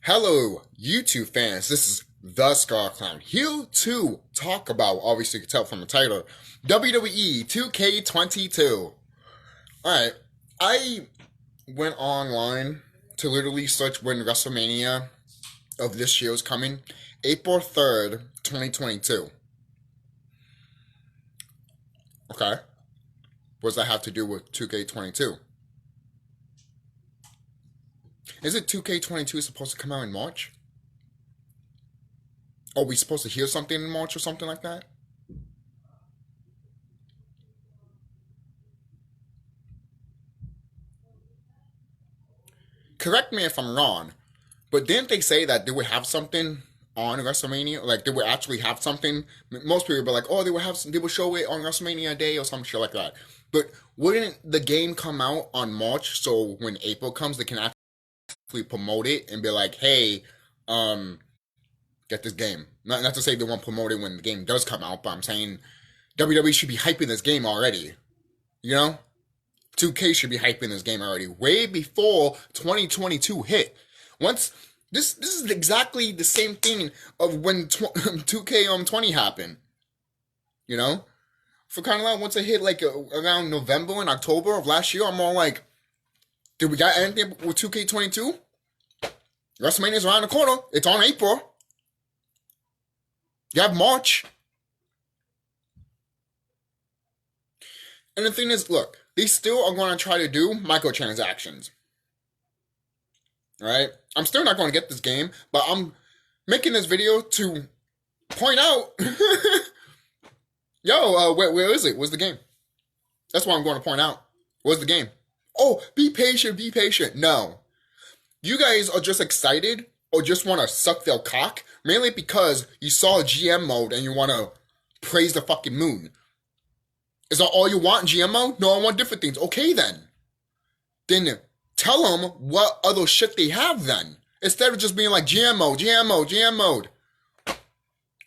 Hello, YouTube fans. This is TheSkullKlown here to talk about, obviously you can tell from the title, WWE 2K22. Alright, I went online to literally search when WrestleMania of this year is coming. April 3rd, 2022. Okay. What does that have to do with 2K22? Is it 2K22 supposed to come out in March? Are we supposed to hear something in March or something like that? Correct me if I'm wrong, but didn't they say that they would have something on WrestleMania? Like they would actually have something. Most people would be like, "Oh, they would show it on WrestleMania Day or some shit like that." But wouldn't the game come out on March, so when April comes, they can actually promote it and be like, "Hey, um, get this game." Not to say they won't promote it when the game does come out, but I'm saying WWE should be hyping this game already. You know, 2K should be hyping this game already, way before 2022 hit. Once this is exactly the same thing of when 2K20 happened. You know, for kind of like once it hit like around November and October of last year, I'm all like, did we got anything with 2K22? WrestleMania's around the corner. It's on April. You have March. And the thing is, look, they still are going to try to do microtransactions. Right? I'm still not going to get this game, but I'm making this video to point out, yo, where is it? Where's the game? That's what I'm going to point out. Where's the game? Oh, be patient, be patient. No. You guys are just excited or just want to suck their cock, mainly because you saw a GM mode and you want to praise the fucking moon. Is that all you want in GM mode? No, I want different things. Okay, then. Then tell them what other shit they have then. Instead of just being like GM mode, GM mode, GM mode.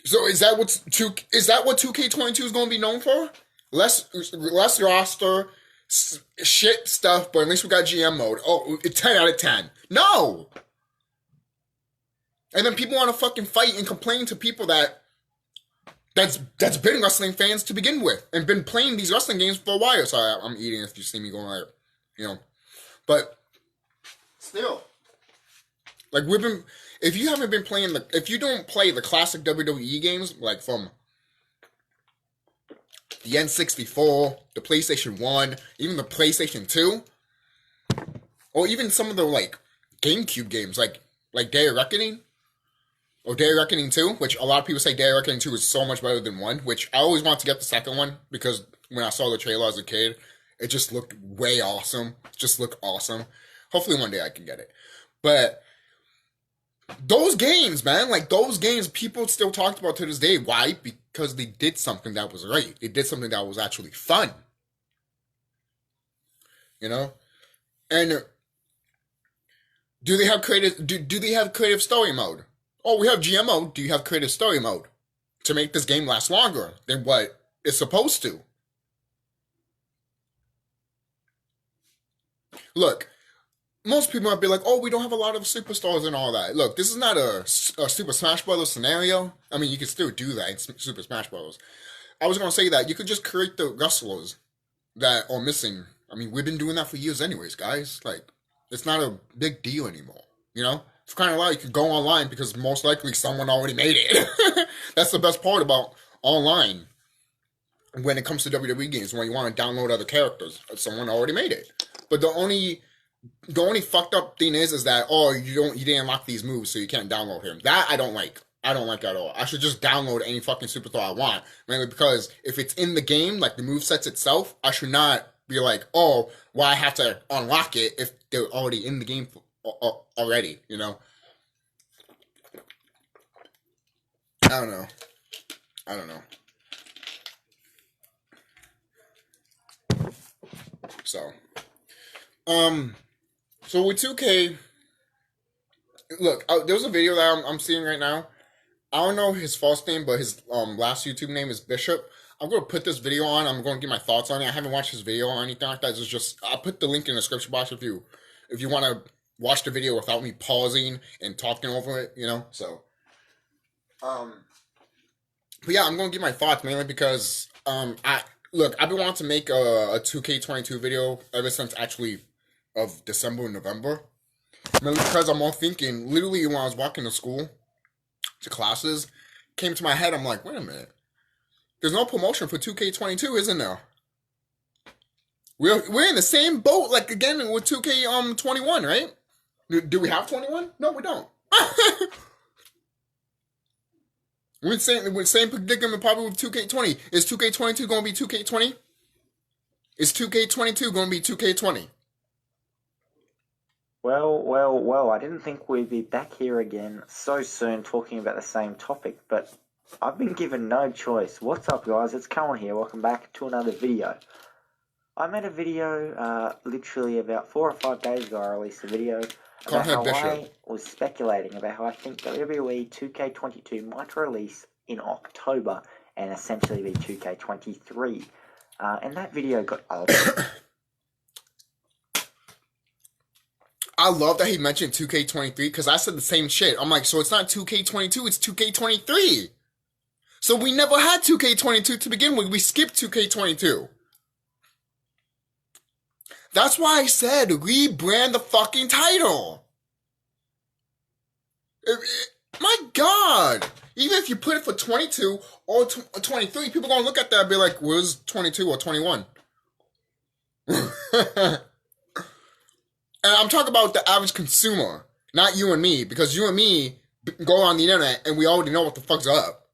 So is that what 2K22 is going to be known for? Less roster, shit stuff, but at least we got GM mode. Oh, 10 out of 10. No! And then people want to fucking fight and complain to people that's been wrestling fans to begin with and been playing these wrestling games for a while. Sorry, I'm eating if you see me going like, you know. But still, like if you haven't been playing if you don't play the classic WWE games, like from the N64, the PlayStation 1, even the PlayStation 2, or even some of the like GameCube games, like Day of Reckoning, or Day of Reckoning 2, which a lot of people say Day of Reckoning 2 is so much better than 1, which I always wanted to get the second one, because when I saw the trailer as a kid, it just looked way awesome. Just looked awesome. Hopefully one day I can get it. But those games, man, like those games, people still talked about to this day. Why? Because they did something that was right. They did something that was actually fun. You know? And do they have creative story mode? Oh, we have GMO. Do you have creative story mode to make this game last longer than what it's supposed to? Look, most people might be like, oh, we don't have a lot of superstars and all that. Look, this is not a Super Smash Bros. Scenario. I mean, you can still do that in Super Smash Bros. I was going to say that you could just create the wrestlers that are missing. I mean, we've been doing that for years anyways, guys. Like, it's not a big deal anymore, you know? It's kind of like you could go online because most likely someone already made it. That's the best part about online when it comes to WWE games, when you want to download other characters. Someone already made it. But the only fucked up thing is that, oh, you didn't unlock these moves, so you can't download him. That I don't like. I don't like that at all. I should just download any fucking superstar I want. Mainly because if it's in the game, like the movesets itself, I should not be like, oh, well, I have to unlock it if they're already in the game already, you know? I don't know. So, so with 2K, look, there's a video that I'm seeing right now. I don't know his first name, but his last YouTube name is Bishop. I'm going to put this video on. I'm going to give my thoughts on it. I haven't watched his video or anything like that. It's just, I'll put the link in the description box if you want to watch the video without me pausing and talking over it, you know. So, but yeah, I'm gonna give my thoughts mainly because I've been wanting to make a 2K22 video ever since actually of December and November. Mainly because I'm all thinking, literally when I was walking to school, to classes, came to my head, I'm like, wait a minute. There's no promotion for 2K22, isn't there? We're in the same boat, like again with 2K21, right? Do we have 21? No, we don't. We're the same predicament probably with 2K20. Is 2K22 going to be 2K20? Is 2K22 going to be 2K20? Well, I didn't think we'd be back here again so soon talking about the same topic, but I've been given no choice. What's up, guys? It's Cohen here. Welcome back to another video. I made a video literally about 4 or 5 days ago. I released a video about how Biship. I was speculating about how I think WWE 2K22 might release in October and essentially be 2K23. And that video got old. I love that he mentioned 2K23 because I said the same shit. I'm like, so it's not 2K22, it's 2K23. So we never had 2K22 to begin with. We skipped 2K22. That's why I said rebrand the fucking title. My God. Even if you put it for 22 or 23, people gonna look at that and be like, where's 22 or 21? And I'm talking about the average consumer, not you and me, because you and me go on the internet and we already know what the fuck's up.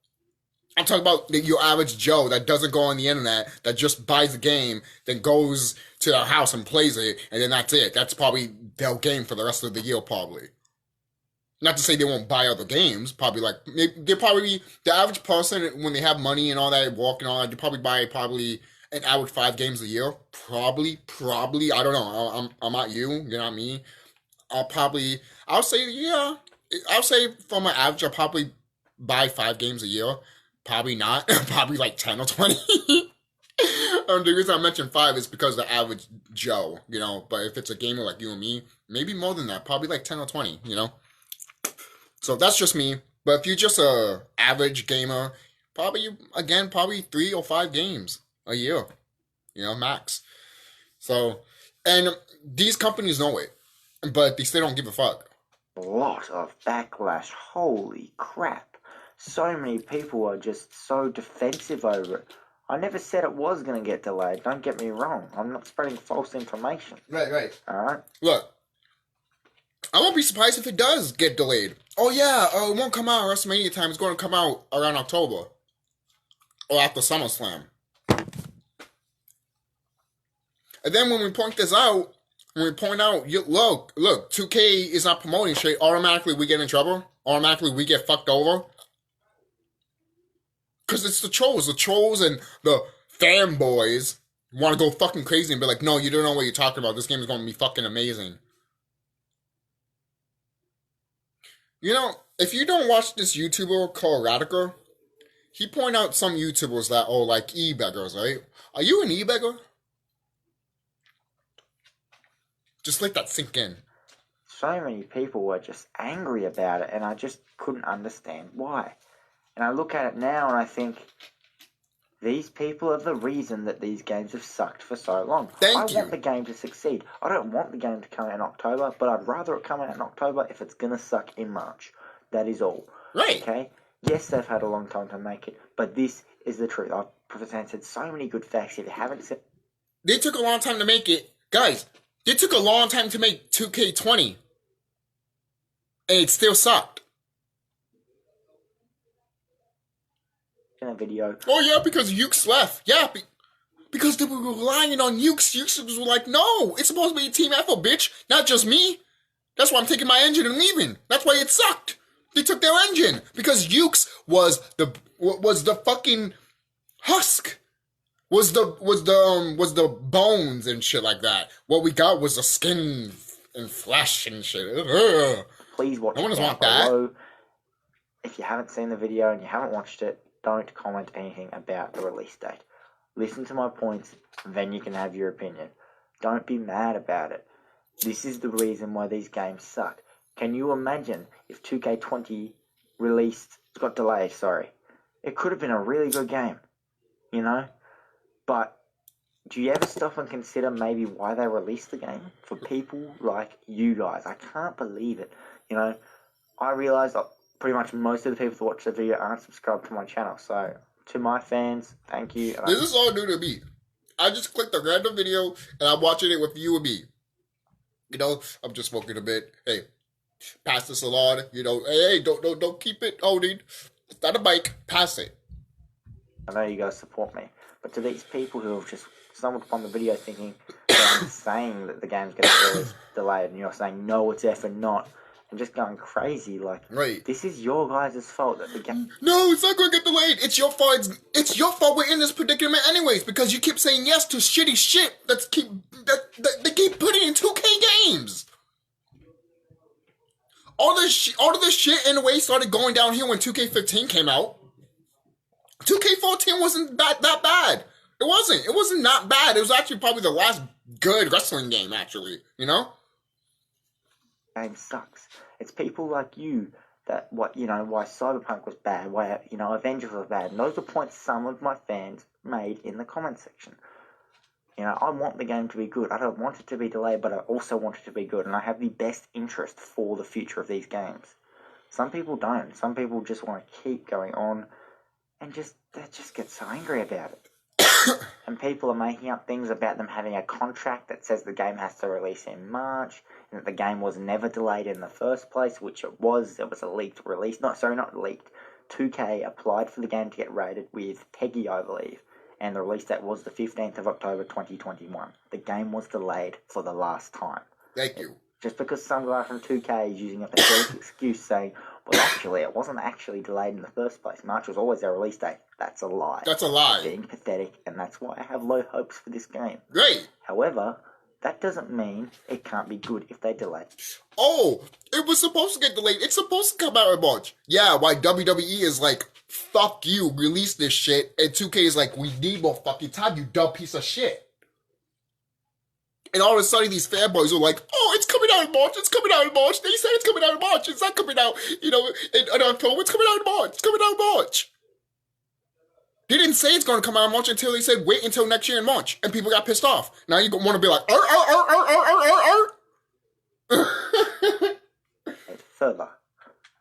I'm talking about your average Joe that doesn't go on the internet, that just buys the game, then goes to their house and plays it, and then that's it. That's probably their game for the rest of the year, probably. Not to say they won't buy other games, probably like, they'll probably, the average person, when they have money and all that, walk and all that, they probably buy an average 5 games a year. Probably, I don't know. I'm not you, you're not me. I'll say for my average, I'll probably buy 5 games a year. Probably not. Probably like 10 or 20. The reason I mentioned 5 is because the average Joe, you know. But if it's a gamer like you and me, maybe more than that. Probably like 10 or 20, you know. So that's just me. But if you're just a average gamer, probably 3 or 5 games a year, you know, max. So, and these companies know it, but they still don't give a fuck. A lot of backlash. Holy crap. So many people are just so defensive over it. I never said it was going to get delayed. Don't get me wrong. I'm not spreading false information. Right. Alright? Look, I won't be surprised if it does get delayed. Oh yeah, it won't come out at WrestleMania time. It's going to come out around October. Or after SummerSlam. And then when we point this out, look, 2K is not promoting shit, automatically we get in trouble. Automatically we get fucked over. Because it's the trolls and the fanboys want to go fucking crazy and be like, no, you don't know what you're talking about. This game is going to be fucking amazing. You know, if you don't watch this YouTuber called Radical, he pointed out some YouTubers that are like e-beggars, right? Are you an e-beggar? Just let that sink in. So many people were just angry about it, and I just couldn't understand why. And I look at it now and I think, these people are the reason that these games have sucked for so long. I want the game to succeed. I don't want the game to come out in October, but I'd rather it come out in October if it's going to suck in March. That is all. Right. Okay? Yes, they've had a long time to make it, but this is the truth. I've presented so many good facts. If you haven't said... They took a long time to make it. Guys, they took a long time to make 2K20. And it still sucked. In a video. Oh yeah, because Ukes left. Yeah, because they were relying on Ukes. Ukes was like, no, it's supposed to be a team effort, bitch. Not just me. That's why I'm taking my engine and leaving. That's why it sucked. They took their engine because Ukes was the fucking husk. Was the bones and shit like that. What we got was the skin and flesh and shit. Ugh. Please watch it down below. If you haven't seen the video and you haven't watched it, don't comment anything about the release date. Listen to my points, then you can have your opinion. Don't be mad about it. This is the reason why these games suck. Can you imagine if 2K20 got delayed, sorry. It could have been a really good game, you know? But do you ever stop and consider maybe why they released the game? For people like you guys. I can't believe it. You know, I realise that pretty much most of the people that watch the video aren't subscribed to my channel. So, to my fans, thank you. This is all new to me. I just clicked a random video and I'm watching it with you and me. You know, I'm just smoking a bit. Hey, pass the salon. You know, hey, don't keep it holding. It's not a mic. Pass it. I know you guys support me, but to these people who have just stumbled upon the video thinking that I'm saying that the game's going to be delayed, and you're saying no, it's effing not, and just going crazy like, right. This is your guys' fault that the game. No, it's not going to get delayed. It's your fault. It's your fault we're in this predicament anyways because you keep saying yes to shitty shit that they keep putting in 2K games. All of this shit in a way started going downhill when 2K15 came out. 2K14 wasn't that bad. It wasn't. It wasn't not bad. It was actually probably the last good wrestling game, actually. You know? Game sucks. It's people like you that why Cyberpunk was bad, why Avengers was bad. And those are points some of my fans made in the comment section. You know, I want the game to be good. I don't want it to be delayed, but I also want it to be good. And I have the best interest for the future of these games. Some people don't. Some people just want to keep going on and they just get so angry about it. And people are making up things about them having a contract that says the game has to release in March, and that the game was never delayed in the first place, which it was. It was a leaked release. Not leaked. 2K applied for the game to get rated with Peggy, I believe, and the release date was the 15th of October 2021. The game was delayed for the last time. Thank you. Just because some guy from 2K is using a pathetic excuse saying, well, actually, it wasn't actually delayed in the first place. March was always their release date. That's a lie. That's a lie. Being pathetic, and that's why I have low hopes for this game. Great. However, that doesn't mean it can't be good if they delay. Oh, it was supposed to get delayed. It's supposed to come out in March. Yeah, why WWE is like, fuck you, release this shit, and 2K is like, we need more fucking time, you dumb piece of shit. And all of a sudden, these fanboys are like, oh, it's coming out in March, it's coming out in March. They said it's coming out in March. It's not coming out, in October. It's coming out in March. It's coming out in March. They didn't say it's going to come out in March until they said wait until next year in March. And people got pissed off. Now you want to be like, Further,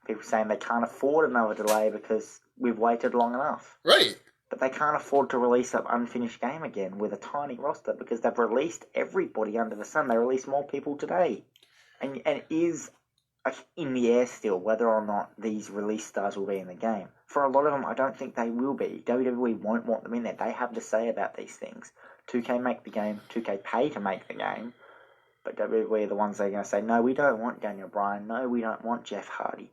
people saying they can't afford another delay because we've waited long enough. Right. But they can't afford to release an unfinished game again with a tiny roster because they've released everybody under the sun. They released more people today. And it is in the air still whether or not these release stars will be in the game. For a lot of them, I don't think they will be. WWE won't want them in there. They have to say about these things. 2K make the game. 2K pay to make the game. But WWE are the ones that are going to say, no, we don't want Daniel Bryan. No, we don't want Jeff Hardy.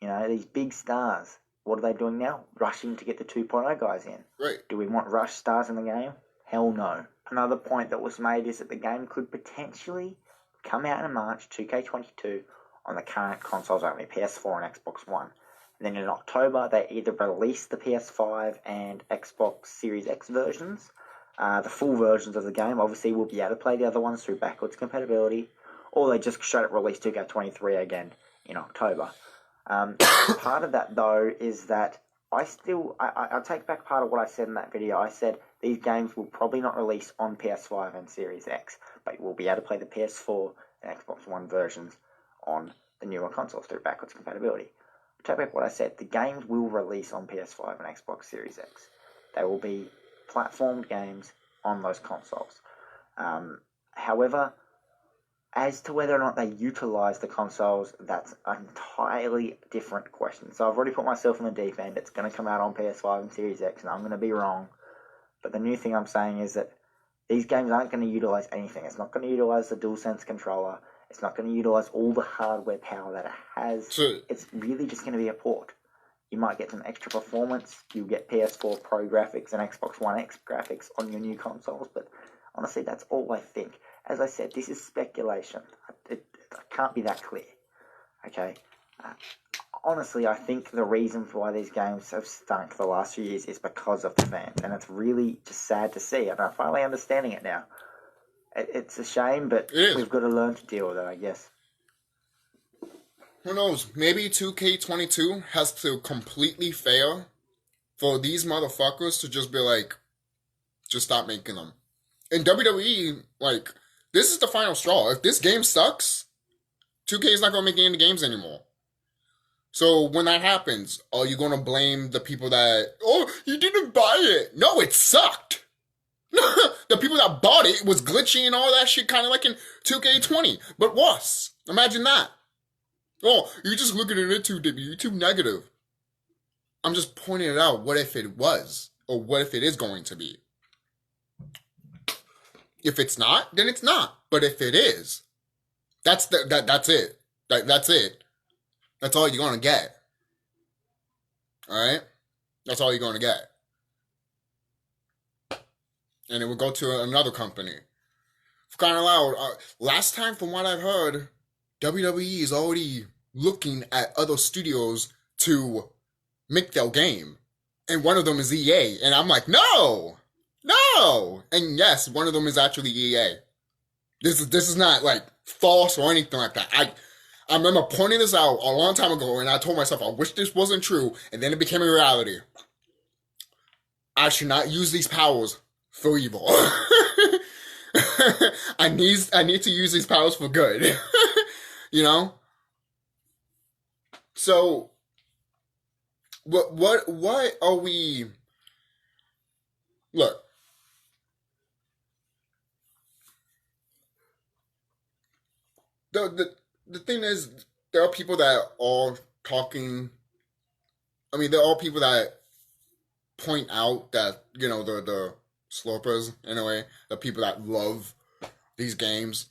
You know, these big stars. What are they doing now? Rushing to get the 2.0 guys in. Right. Do we want rush stars in the game? Hell no. Another point that was made is that the game could potentially come out in March 2K22 on the current consoles only, PS4 and Xbox One. And then in October, they either release the PS5 and Xbox Series X versions, the full versions of the game. Obviously, we'll be able to play the other ones through backwards compatibility, or they just straight up release 2K23 again in October. Part of that, though, is that I'll take back part of what I said in that video. I said these games will probably not release on PS5 and Series X, but we'll be able to play the PS4 and Xbox One versions on the newer consoles through backwards compatibility. I'll take back what I said. The games will release on PS5 and Xbox Series X. They will be platformed games on those consoles. However, as to whether or not they utilize the consoles, that's an entirely different question. So I've already put myself in the deep end. It's going to come out on PS5 and Series X, and I'm going to be wrong. But the new thing I'm saying is that these games aren't going to utilize anything. It's not going to utilize the DualSense controller. It's not going to utilize all the hardware power that it has. Sure. It's really just going to be a port. You might get some extra performance. You'll get PS4 Pro graphics and Xbox One X graphics on your new consoles. But honestly, that's all I think. As I said, this is speculation. It can't be that clear. Okay? Honestly, I think the reason for why these games have stunk the last few years is because of the fans. And it's really just sad to see. And I'm finally understanding it now. It's a shame, but It is. we've got to learn to deal with it, I guess. Who knows? Maybe 2K22 has to completely fail for these motherfuckers to just be like, just stop making them. And WWE, like, this is the final straw. If this game sucks, 2K is not going to make any games anymore. So when that happens, are you going to blame the people that, oh, you didn't buy it? No, it sucked. The people that bought it was glitchy and all that shit, kind of like in 2K20. But worse. Imagine that. Oh, you're just looking at it too deep. You're too negative. I'm just pointing it out. What if it was? Or what if it is going to be? If it's not, then it's not. But if it is, that's it. That's it. That's all you're going to get. Alright? That's all you're going to get. And it will go to another company. For crying out loud, last time from what I've heard, WWE is already looking at other studios to make their game. And one of them is EA. And I'm like, no! No! And yes, one of them is actually EA. This is not like false or anything like that. I remember pointing this out a long time ago, and I told myself, I wish this wasn't true, and then it became a reality. I should not use these powers for evil. I need to use these powers for good. You know? So what are we... Look. The thing is, there are people that are talking... I mean, there are people that point out that, you know, the slurpers, in a way, the people that love these games.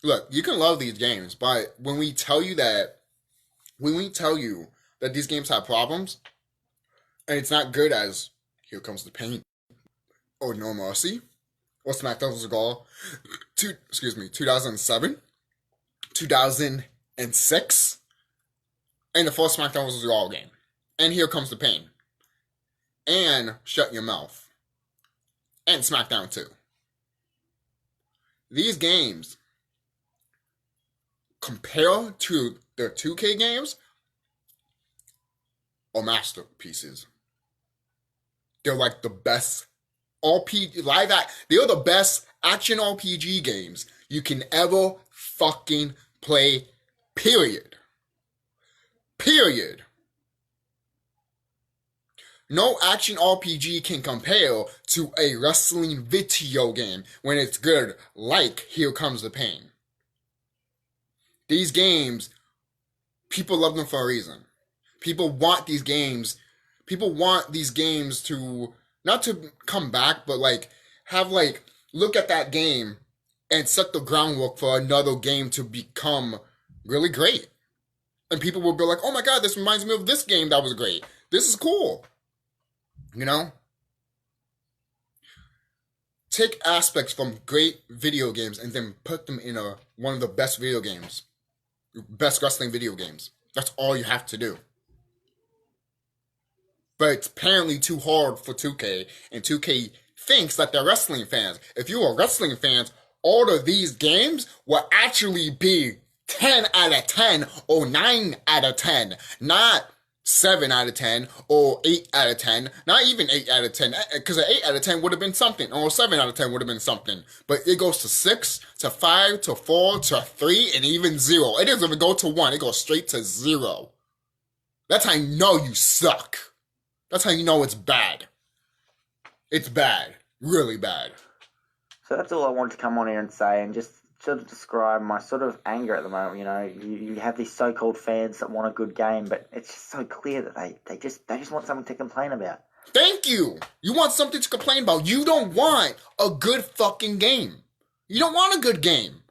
Look, you can love these games, but when we tell you that these games have problems, and it's not good as Here Comes the Pain, or No Mercy, or SmackDown's Goal, 2007, 2006, and the first SmackDown was Raw game, and Here Comes the Pain, and Shut Your Mouth, and SmackDown 2. These games, compared to the 2K games, are masterpieces. They're like the best they're the best action RPG games you can ever fucking play, period. Period. No action RPG can compare to a wrestling video game when it's good, like Here Comes the Pain. These games, people love them for a reason. People want these games to, not to come back, but like, have like, look at that game and set the groundwork for another game to become really great. And people will be like, oh my god, this reminds me of this game that was great. This is cool. You know? Take aspects from great video games and then put them in one of the best video games. Best wrestling video games. That's all you have to do. But it's apparently too hard for 2K, and 2K thinks that they're wrestling fans. If you are wrestling fans, all of these games will actually be 10 out of 10 or 9 out of 10, not 7 out of 10 or 8 out of 10, not even 8 out of 10, because an 8 out of 10 would have been something, or 7 out of 10 would have been something. But it goes to 6, to 5, to 4, to 3, and even 0. It doesn't even go to 1, it goes straight to 0. That's how you know you suck. That's how you know it's bad. It's bad. Really bad. So that's all I wanted to come on here and say, and just sort of describe my sort of anger at the moment. You know, you have these so-called fans that want a good game, but it's just so clear that they just want something to complain about. Thank you. You want something to complain about. You don't want a good fucking game. You don't want a good game.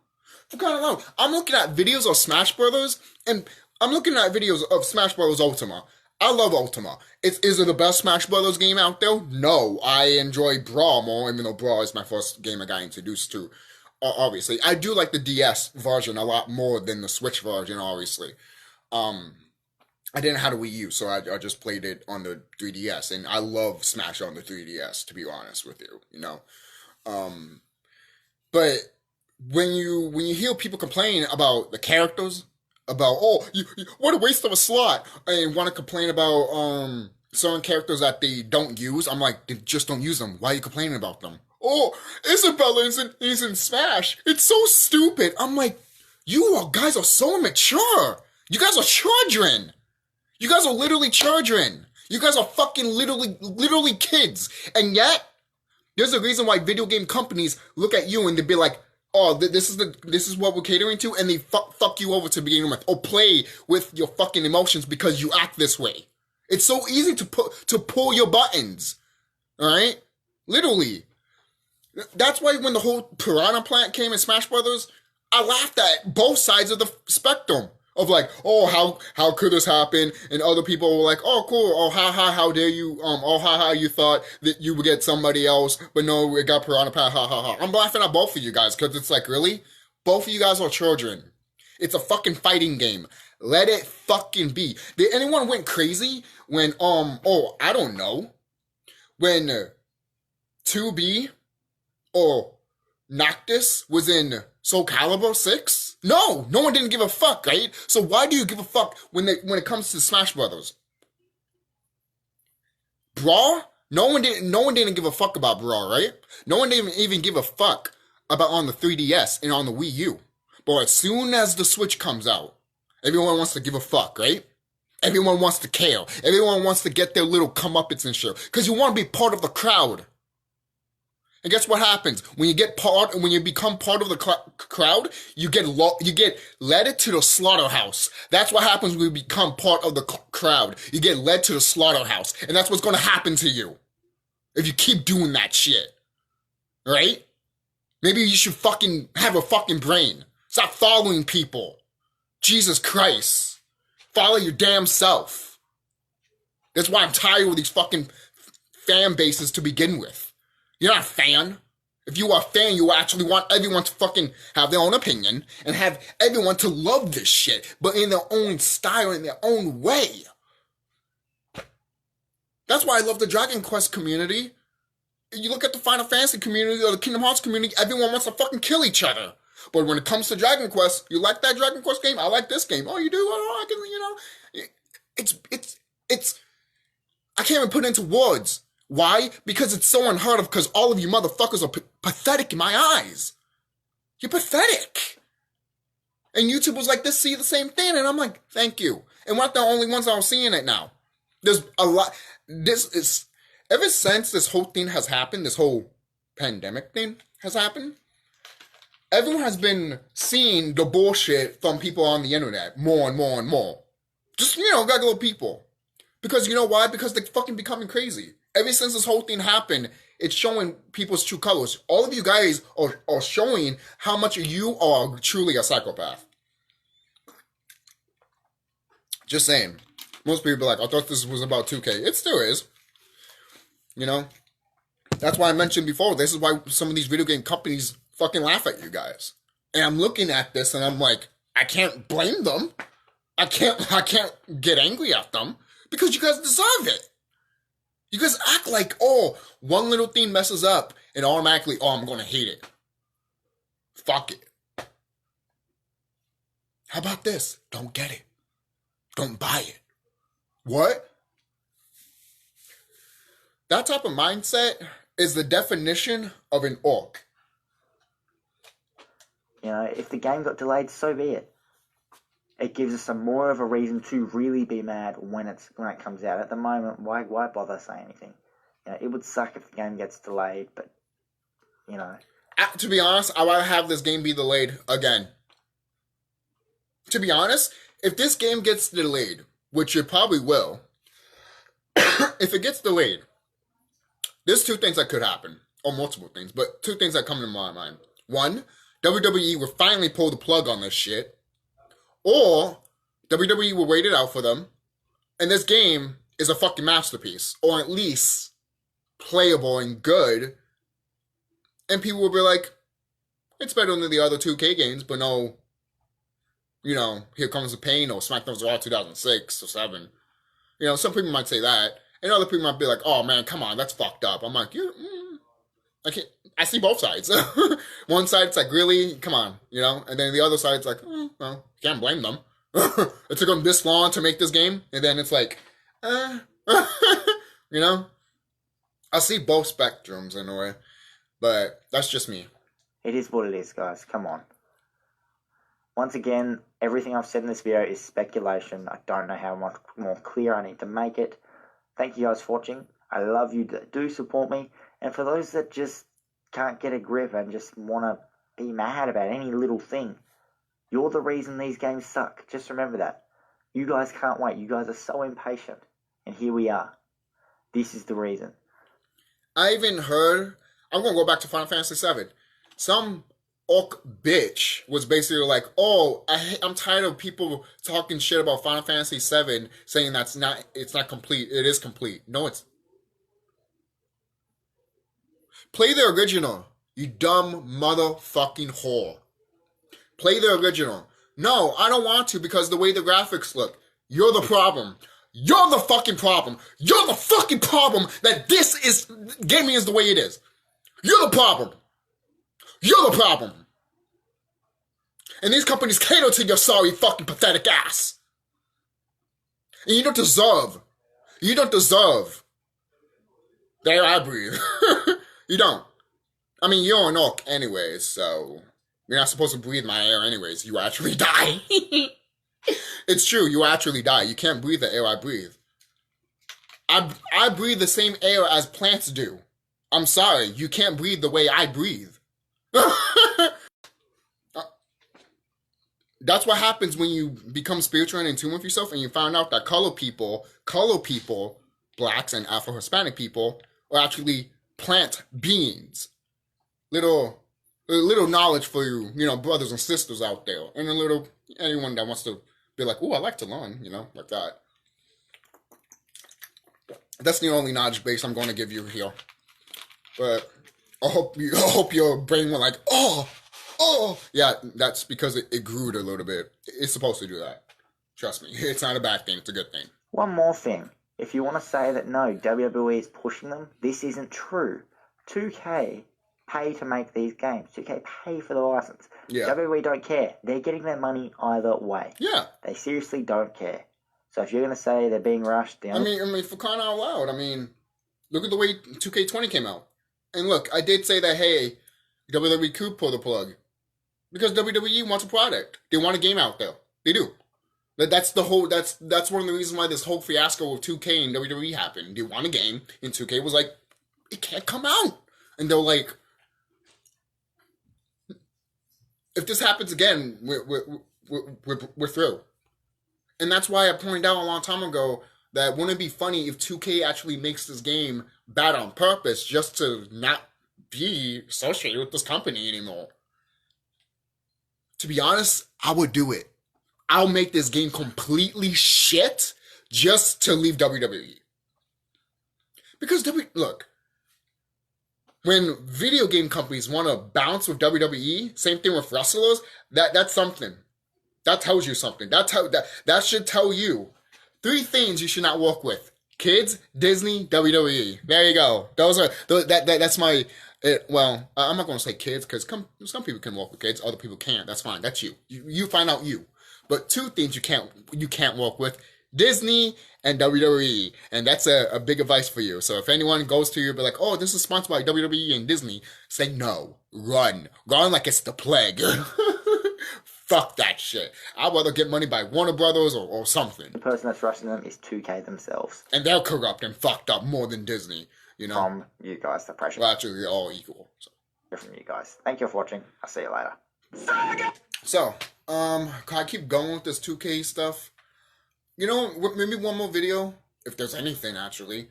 For crying out loud, I'm looking at videos of Smash Brothers, and I'm looking at videos of Smash Brothers Ultima. I love Ultima. Is it the best Smash Brothers game out there? No. I enjoy Brawl more, even though Brawl is my first game I got introduced to. Obviously. I do like the DS version a lot more than the Switch version, obviously. I didn't have a Wii U, so I just played it on the 3DS, and I love Smash on the 3DS, to be honest with you, you know? But when you hear people complain about the characters, about what a waste of a slot, and want to complain about certain characters that they don't use, I'm like, they just don't use them. Why are you complaining about them? Oh, Isabella is in Smash. It's so stupid. I'm like, guys are so immature. You guys are children. You guys are literally children. You guys are fucking literally kids. And yet, there's a reason why video game companies look at you and they be like, oh, this is what we're catering to, and they fuck you over to begin with, or play with your fucking emotions because you act this way. It's so easy to pull your buttons, all right? Literally. That's why when the whole Piranha Plant came in Smash Brothers, I laughed at both sides of the spectrum. Of like, oh, how could this happen? And other people were like, oh, cool. Oh, how dare you? You thought that you would get somebody else, but no, it got Piranha Plant. Ha. I'm laughing at both of you guys because it's like, really? Both of you guys are children. It's a fucking fighting game. Let it fucking be. Did anyone went crazy when I don't know, when 2B or Noctis was in SOULCALIBUR 6? No one didn't give a fuck, right? So why do you give a fuck when it comes to Smash Brothers? Brawl? No one didn't give a fuck about Brawl, right? No one didn't even give a fuck about on the 3DS and on the Wii U. But as soon as the Switch comes out, everyone wants to give a fuck, right? Everyone wants to care. Everyone wants to get their little comeuppance and shit. Because you want to be part of the crowd. And guess what happens when you become part of the crowd? You get led to the slaughterhouse. That's what happens when you become part of the crowd. You get led to the slaughterhouse, and that's what's going to happen to you if you keep doing that shit. Right? Maybe you should fucking have a fucking brain. Stop following people. Jesus Christ, follow your damn self. That's why I'm tired of these fucking fan bases to begin with. You're not a fan. If you are a fan, you actually want everyone to fucking have their own opinion and have everyone to love this shit, but in their own style, in their own way. That's why I love the Dragon Quest community. You look at the Final Fantasy community or the Kingdom Hearts community, everyone wants to fucking kill each other. But when it comes to Dragon Quest, you like that Dragon Quest game? I like this game. Oh, you do? Oh, I can, it's, I can't even put it into words. Why? Because it's so unheard of, because all of you motherfuckers are pathetic in my eyes. You're pathetic. And YouTube was like, see the same thing. And I'm like, thank you. And we're not the only ones that are seeing it now. There's a lot. Ever since this whole thing has happened, this whole pandemic thing has happened, everyone has been seeing the bullshit from people on the internet more and more and more. Just, regular people. Because you know why? Because they're fucking becoming crazy. Ever since this whole thing happened, it's showing people's true colors. All of you guys are showing how much you are truly a psychopath. Just saying. Most people are like, I thought this was about 2K. It still is. That's why I mentioned before, this is why some of these video game companies fucking laugh at you guys. And I'm looking at this and I'm like, I can't blame them. I can't get angry at them because you guys deserve it. You guys act like, one little thing messes up and automatically, I'm going to hate it. Fuck it. How about this? Don't get it. Don't buy it. What? That type of mindset is the definition of an orc. If the game got delayed, so be it. It gives us more of a reason to really be mad when it comes out. At the moment, why bother saying anything? It would suck if the game gets delayed, but To be honest, I would have this game be delayed again. To be honest, if this game gets delayed, which it probably will, if it gets delayed, there's two things that could happen, or multiple things, but two things that come to my mind. One, WWE will finally pull the plug on this shit. Or WWE will wait it out for them, and this game is a fucking masterpiece, or at least playable and good, and people will be like, it's better than the other 2K games, but no, Here Comes the Pain, or SmackDown Raw 2006 or 7. Some people might say that, and other people might be like, oh man, come on, that's fucked up. I'm like, I see both sides. One side it's like, really, come on, you know, and then the other side's like, well, can't blame them. It took them this long to make this game, and then it's like, you know, I see both spectrums in a way, but that's just me. It is what it is, guys. Come on. Once again, everything I've said in this video is speculation. I don't know how much more clear I need to make it. Thank you guys for watching. I love you that do support me. And for those that just can't get a grip and just want to be mad about any little thing, you're the reason these games suck. Just remember that. You guys can't wait. You guys are so impatient. And here we are. This is the reason. I even heard, I'm going to go back to Final Fantasy VII. Some orc bitch was basically like, oh, I'm tired of people talking shit about Final Fantasy VII, saying it's not complete. It is complete. No, it's... Play the original, you dumb motherfucking whore. Play the original. No, I don't want to because the way the graphics look. You're the problem. You're the fucking problem. You're the fucking problem that gaming is the way it is. You're the problem. You're the problem. And these companies cater to your sorry fucking pathetic ass. And you don't deserve the air I breathe. You don't. I mean, you're an orc anyways, so you're not supposed to breathe my air anyways. You actually die. It's true, you actually die. You can't breathe the air I breathe. I breathe the same air as plants do. I'm sorry, you can't breathe the way I breathe. That's what happens when you become spiritual and in tune with yourself and you find out that color people, blacks and Afro-Hispanic people, are actually plant beings. Little knowledge for you, brothers and sisters out there. And anyone that wants to be like, ooh, I like to learn, like that. That's the only knowledge base I'm going to give you here. But I hope your brain went like, oh. Yeah, that's because it grew a little bit. It's supposed to do that. Trust me. It's not a bad thing. It's a good thing. One more thing. If you want to say that no, WWE is pushing them, this isn't true. 2K pay to make these games. 2K pay for the license. Yeah. WWE don't care. They're getting their money either way. Yeah. They seriously don't care. So if you're going to say they're being rushed... I mean, for crying out loud, look at the way 2K20 came out. And look, I did say that, hey, WWE could pull the plug. Because WWE wants a product. They want a game out there. They do. That's one of the reasons why this whole fiasco with 2K and WWE happened. They want a game, and 2K was like, it can't come out. And they're like, if this happens again, we're through. And that's why I pointed out a long time ago that wouldn't it be funny if 2K actually makes this game bad on purpose just to not be associated with this company anymore. To be honest, I would do it. I'll make this game completely shit just to leave WWE. Because look, when video game companies want to bounce with WWE, same thing with wrestlers, that's something. That tells you something. That should tell you 3 things you should not work with: kids, Disney, WWE. There you go. That's my. I'm not going to say kids because some people can work with kids, other people can't. That's fine. That's you. You find out you. But 2 things you can't work with: Disney and WWE. And that's a big advice for you. So if anyone goes to you and be like, oh, this is sponsored by WWE and Disney, say no. Run like it's the plague. Fuck that shit. I'd rather get money by Warner Brothers or something. The person that's rushing them is 2K themselves. And they're corrupt and fucked up more than Disney. From you guys, the pressure. Well, actually, they're all equal. So. From you guys. Thank you for watching. I'll see you later. So, can I keep going with this 2K stuff? Maybe one more video, if there's anything, actually.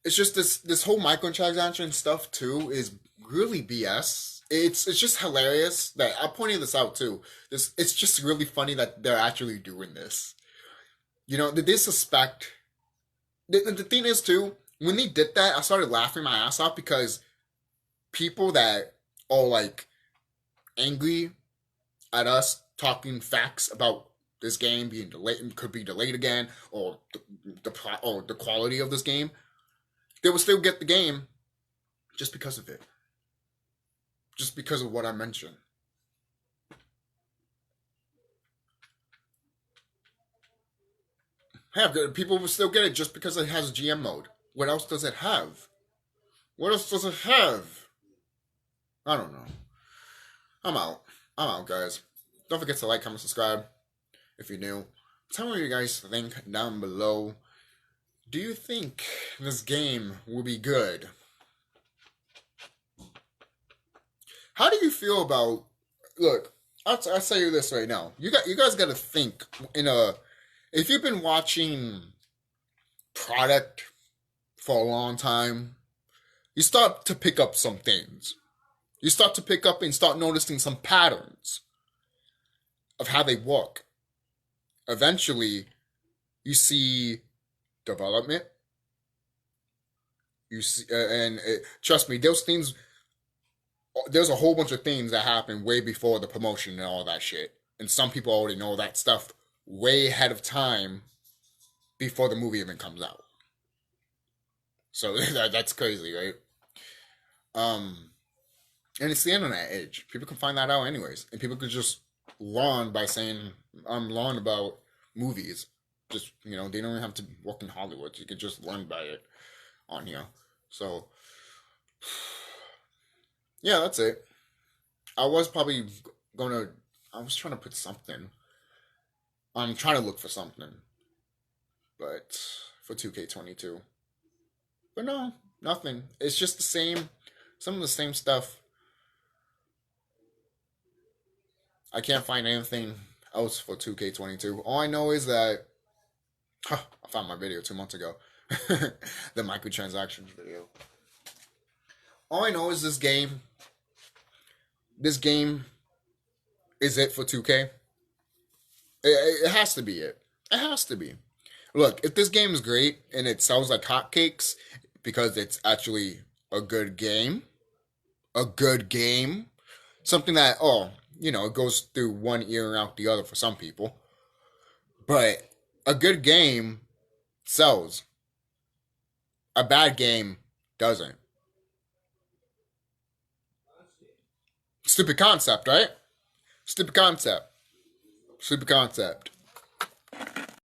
It's just this whole microtransaction stuff, too, is really BS. It's just hilarious that I pointed this out, too. It's just really funny that they're actually doing this. Did they suspect... The thing is, too, when they did that, I started laughing my ass off because people that are, angry at us talking facts about this game being delayed, could be delayed again, or the quality of this game, they will still get the game just because of it. just because of what I mentioned. People will still get it just because it has GM mode. What else does it have? What else does it have? I don't know. I'm out. I'm out, guys. Don't forget to like, comment, subscribe if you're new. Tell me what you guys think down below. Do you think this game will be good? How do you feel about... Look, I'll tell you this right now. You guys got to think in a... If you've been watching product for a long time, you start to pick up some things. You start to pick up and start noticing some patterns of how they work. Eventually, you see development. You see, trust me, those things. There's a whole bunch of things that happen way before the promotion and all that shit, and some people already know that stuff way ahead of time before the movie even comes out. So that's crazy, right? And it's the internet age. People can find that out anyways, and people could just learn by saying, "I'm learn about movies." Just, they don't even have to work in Hollywood. You could just learn by it on here. So, yeah, that's it. I was probably I was trying to put something. I'm trying to look for something. But, for 2K22. But no, nothing. It's just the same, some of the same stuff. I can't find anything else for 2K22. All I know is that I found my video 2 months ago. The microtransactions video. All I know is this game is it for 2K. It has to be it. It has to be. Look, if this game is great and it sells like hotcakes because it's actually a good game, something that, it goes through one ear and out the other for some people, but a good game sells. A bad game doesn't. Stupid concept, right? Stupid concept.